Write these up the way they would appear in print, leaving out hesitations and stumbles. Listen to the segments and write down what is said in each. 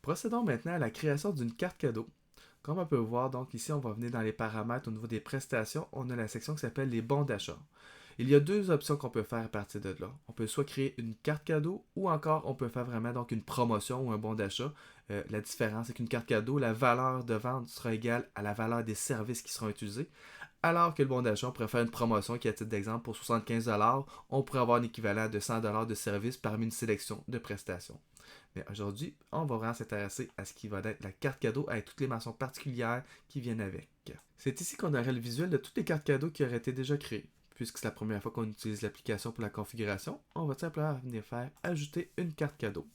Procédons maintenant à la création d'une carte cadeau. Comme on peut voir, donc ici, on va venir dans les paramètres au niveau des prestations. On a la section qui s'appelle les bons d'achat. Il y a deux options qu'on peut faire à partir de là. On peut soit créer une carte cadeau ou encore on peut faire vraiment donc une promotion ou un bon d'achat. La différence, c'est qu'une carte cadeau, la valeur de vente sera égale à la valeur des services qui seront utilisés. Alors que le bon d'achat, on pourrait faire une promotion qui, à titre d'exemple, pour 75$, on pourrait avoir un équivalent de 100$ de service parmi une sélection de prestations. Mais aujourd'hui, on va vraiment s'intéresser à ce qui va être la carte cadeau avec toutes les mentions particulières qui viennent avec. C'est ici qu'on aurait le visuel de toutes les cartes cadeaux qui auraient été déjà créées. Puisque c'est la première fois qu'on utilise l'application pour la configuration, on va simplement venir faire ajouter une carte cadeau.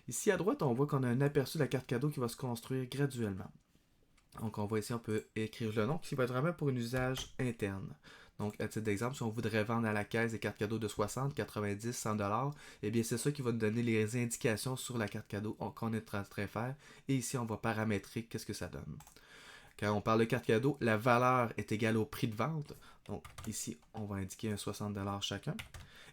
Ici à droite, on voit qu'on a un aperçu de la carte cadeau qui va se construire graduellement. Donc on voit ici, on peut écrire le nom qui va être vraiment pour un usage interne. Donc, à titre d'exemple, si on voudrait vendre à la caisse des cartes cadeaux de 60, 90, 100$, eh bien, c'est ça qui va nous donner les indications sur la carte cadeau qu'on est en train de faire. Et ici, on va paramétrer qu'est-ce que ça donne. Quand on parle de carte cadeau, la valeur est égale au prix de vente. Donc, ici, on va indiquer un 60$ chacun.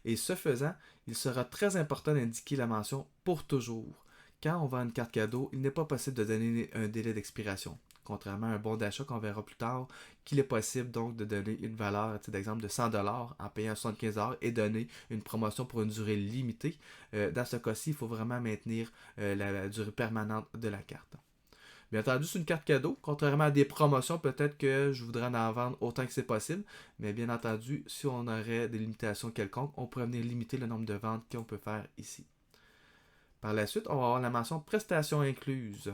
Et ce faisant, il sera très important d'indiquer la mention pour toujours. Quand on vend une carte cadeau, il n'est pas possible de donner un délai d'expiration. Contrairement à un bon d'achat qu'on verra plus tard, qu'il est possible donc de donner une valeur, d'exemple, de 100$ en payant 75$ et donner une promotion pour une durée limitée. Dans ce cas-ci, il faut vraiment maintenir la durée permanente de la carte. Bien entendu, c'est une carte cadeau. Contrairement à des promotions, peut-être que je voudrais en vendre autant que c'est possible. Mais bien entendu, si on aurait des limitations quelconques, on pourrait venir limiter le nombre de ventes qu'on peut faire ici. Par la suite, on va avoir la mention prestations incluses.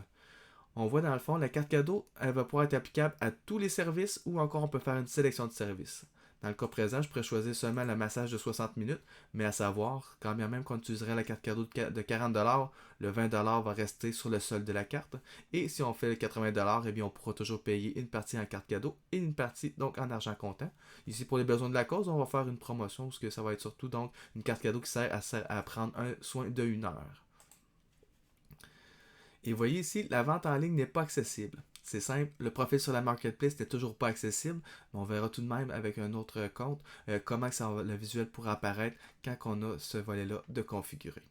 On voit dans le fond, la carte cadeau, elle va pouvoir être applicable à tous les services ou encore on peut faire une sélection de services. Dans le cas présent, je pourrais choisir seulement le massage de 60 minutes, mais à savoir, quand bien même qu'on utiliserait la carte cadeau de 40$, le 20$ va rester sur le solde de la carte. Et si on fait le 80$, eh bien on pourra toujours payer une partie en carte cadeau et une partie donc en argent comptant. Ici, pour les besoins de la cause, on va faire une promotion, parce que ça va être surtout donc une carte cadeau qui sert à prendre un soin de 1 heure. Et vous voyez ici, la vente en ligne n'est pas accessible. C'est simple, le profil sur la marketplace n'est toujours pas accessible, mais on verra tout de même avec un autre compte comment le visuel pourra apparaître quand on a ce volet-là de configurer.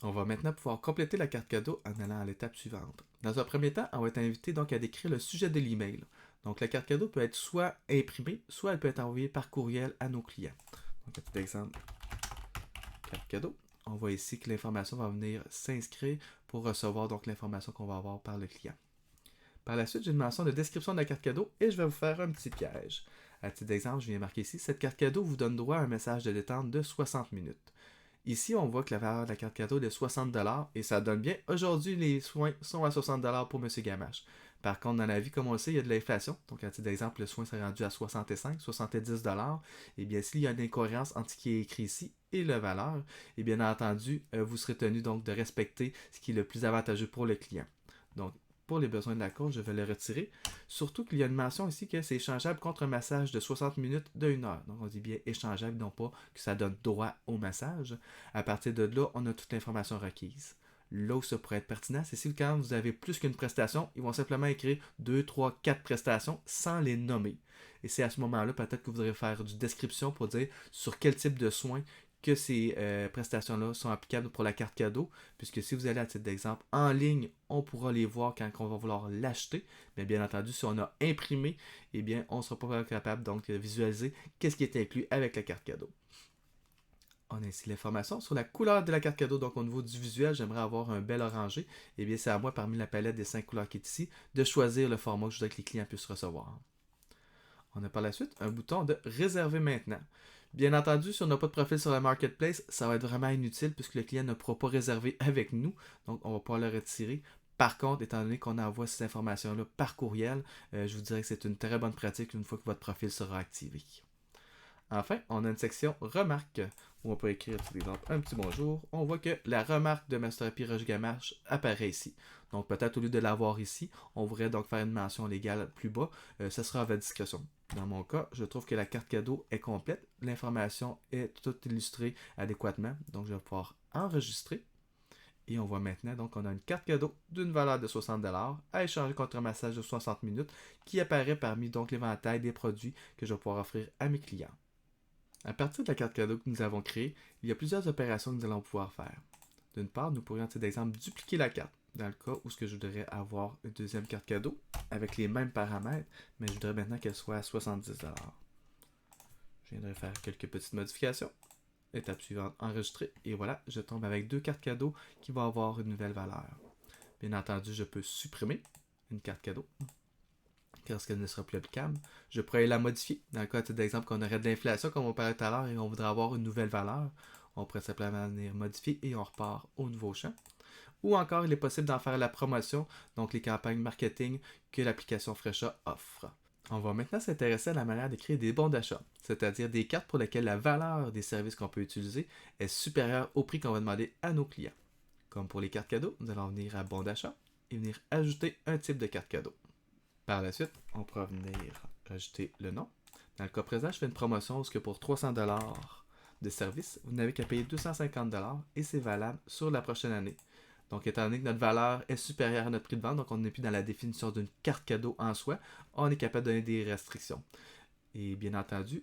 On va maintenant pouvoir compléter la carte cadeau en allant à l'étape suivante. Dans un premier temps, on va être invité donc à décrire le sujet de l'email. Donc la carte cadeau peut être soit imprimée, soit elle peut être envoyée par courriel à nos clients. Donc un petit exemple, carte cadeau. On voit ici que l'information va venir s'inscrire pour recevoir donc l'information qu'on va avoir par le client. Par la suite, j'ai une mention de description de la carte cadeau et je vais vous faire un petit piège. À titre d'exemple, je viens marquer ici, cette carte cadeau vous donne droit à un message de détente de 60 minutes. Ici, on voit que la valeur de la carte cadeau est de 60$ et ça donne bien. Aujourd'hui, les soins sont à 60$ pour M. Gamache. Par contre, dans la vie, comme on le sait, il y a de l'inflation. Donc, à titre d'exemple, le soin s'est rendu à 65, 70$. Et bien, s'il y a une incohérence entre ce qui est écrit ici et la valeur, et bien entendu, vous serez tenu donc de respecter ce qui est le plus avantageux pour le client. Donc, pour les besoins de la cause, je vais le retirer. Surtout qu'il y a une mention ici que c'est échangeable contre un massage de 60 minutes de 1 heure. Donc on dit bien échangeable, non pas que ça donne droit au massage. À partir de là, on a toute l'information requise. Là où ça pourrait être pertinent, c'est si quand vous avez plus qu'une prestation, ils vont simplement écrire 2, 3, 4 prestations sans les nommer. Et c'est à ce moment-là peut-être que vous devrez faire du description pour dire sur quel type de soins que ces prestations-là sont applicables pour la carte cadeau, puisque si vous allez à titre d'exemple en ligne, on pourra les voir quand on va vouloir l'acheter, mais bien entendu, si on a imprimé, eh bien, on ne sera pas capable donc de visualiser qu'est-ce qui est inclus avec la carte cadeau. On a ici l'information sur la couleur de la carte cadeau, donc au niveau du visuel, j'aimerais avoir un bel orangé, et bien c'est à moi, parmi la palette des 5 couleurs qui est ici, de choisir le format que je voudrais que les clients puissent recevoir. On a par la suite un bouton de réserver maintenant. Bien entendu, si on n'a pas de profil sur la marketplace, ça va être vraiment inutile puisque le client ne pourra pas réserver avec nous. Donc, on va pouvoir le retirer. Par contre, étant donné qu'on envoie ces informations-là par courriel, je vous dirais que c'est une très bonne pratique une fois que votre profil sera activé. Enfin, on a une section remarques où on peut écrire, par exemple, un petit bonjour. On voit que la remarque de Masterpie Roger Gamache apparaît ici. Donc, peut-être au lieu de l'avoir ici, on voudrait donc faire une mention légale plus bas. Ce sera à votre discrétion. Dans mon cas, je trouve que la carte cadeau est complète. L'information est toute illustrée adéquatement. Donc, je vais pouvoir enregistrer. Et on voit maintenant, donc, on a une carte cadeau d'une valeur de 60$ à échanger contre un massage de 60 minutes qui apparaît parmi donc l'éventail des produits que je vais pouvoir offrir à mes clients. À partir de la carte cadeau que nous avons créée, il y a plusieurs opérations que nous allons pouvoir faire. D'une part, nous pourrions, d'exemple, dupliquer la carte. dans le cas où ce que je voudrais avoir une deuxième carte cadeau avec les mêmes paramètres, mais je voudrais maintenant qu'elle soit à 70$. Je viendrai faire quelques petites modifications. Étape suivante, enregistrer. Et voilà, je tombe avec 2 cartes cadeaux qui vont avoir une nouvelle valeur. Bien entendu, je peux supprimer une carte cadeau lorsqu'elle ne sera plus applicable. Je pourrais la modifier. Dans le cas d'exemple qu'on aurait de l'inflation, comme on parlait tout à l'heure, et on voudrait avoir une nouvelle valeur, on pourrait simplement venir modifier et on repart au nouveau champ. Ou encore, il est possible d'en faire la promotion, donc les campagnes marketing que l'application Frécha offre. On va maintenant s'intéresser à la manière d'écrire des bons d'achat, c'est-à-dire des cartes pour lesquelles la valeur des services qu'on peut utiliser est supérieure au prix qu'on va demander à nos clients. Comme pour les cartes cadeaux, nous allons venir à bons d'achat et venir ajouter un type de carte cadeau. Par la suite, on pourra venir ajouter le nom. Dans le cas présent, je fais une promotion où pour 300$ de service, vous n'avez qu'à payer 250$ et c'est valable sur la prochaine année. Donc, étant donné que notre valeur est supérieure à notre prix de vente, donc on n'est plus dans la définition d'une carte cadeau en soi, on est capable de donner des restrictions. Et bien entendu,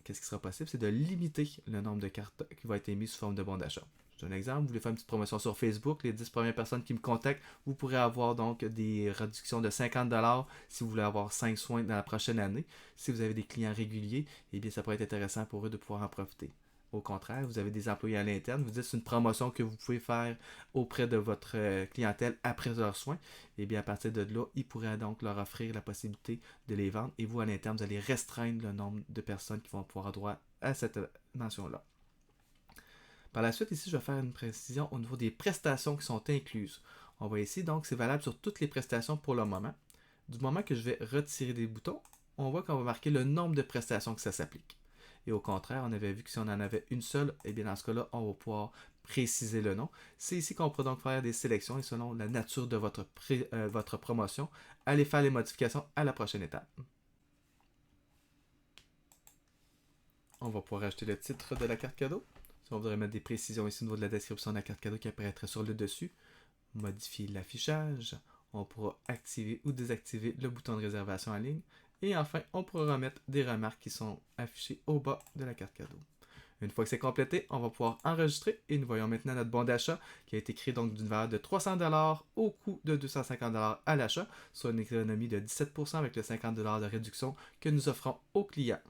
qu'est-ce qui sera possible? C'est de limiter le nombre de cartes qui va être émis sous forme de bon d'achat. Je donne un exemple, vous voulez faire une petite promotion sur Facebook, les 10 premières personnes qui me contactent, vous pourrez avoir donc des réductions de 50$ si vous voulez avoir 5 soins dans la prochaine année. Si vous avez des clients réguliers, eh bien ça pourrait être intéressant pour eux de pouvoir en profiter. Au contraire, vous avez des employés à l'interne, vous dites que c'est une promotion que vous pouvez faire auprès de votre clientèle après leurs soins, et bien à partir de là, ils pourraient donc leur offrir la possibilité de les vendre et vous à l'interne, vous allez restreindre le nombre de personnes qui vont pouvoir avoir droit à cette mention-là. Par la suite, ici, je vais faire une précision au niveau des prestations qui sont incluses. On voit ici, donc, c'est valable sur toutes les prestations pour le moment. Du moment que je vais retirer des boutons, on voit qu'on va marquer le nombre de prestations que ça s'applique. Et au contraire, on avait vu que si on en avait une seule, et bien dans ce cas-là, on va pouvoir préciser le nom. C'est ici qu'on pourra donc faire des sélections et selon la nature de votre promotion, aller faire les modifications à la prochaine étape. On va pouvoir ajouter le titre de la carte cadeau. Si on voudrait mettre des précisions ici au niveau de la description de la carte cadeau qui apparaîtrait sur le dessus, modifier l'affichage, on pourra activer ou désactiver le bouton de réservation en ligne, et enfin, on pourra remettre des remarques qui sont affichées au bas de la carte cadeau. Une fois que c'est complété, on va pouvoir enregistrer et nous voyons maintenant notre bon d'achat qui a été créé donc d'une valeur de 300$ au coût de 250$ à l'achat, soit une économie de 17% avec le 50$ de réduction que nous offrons aux clients.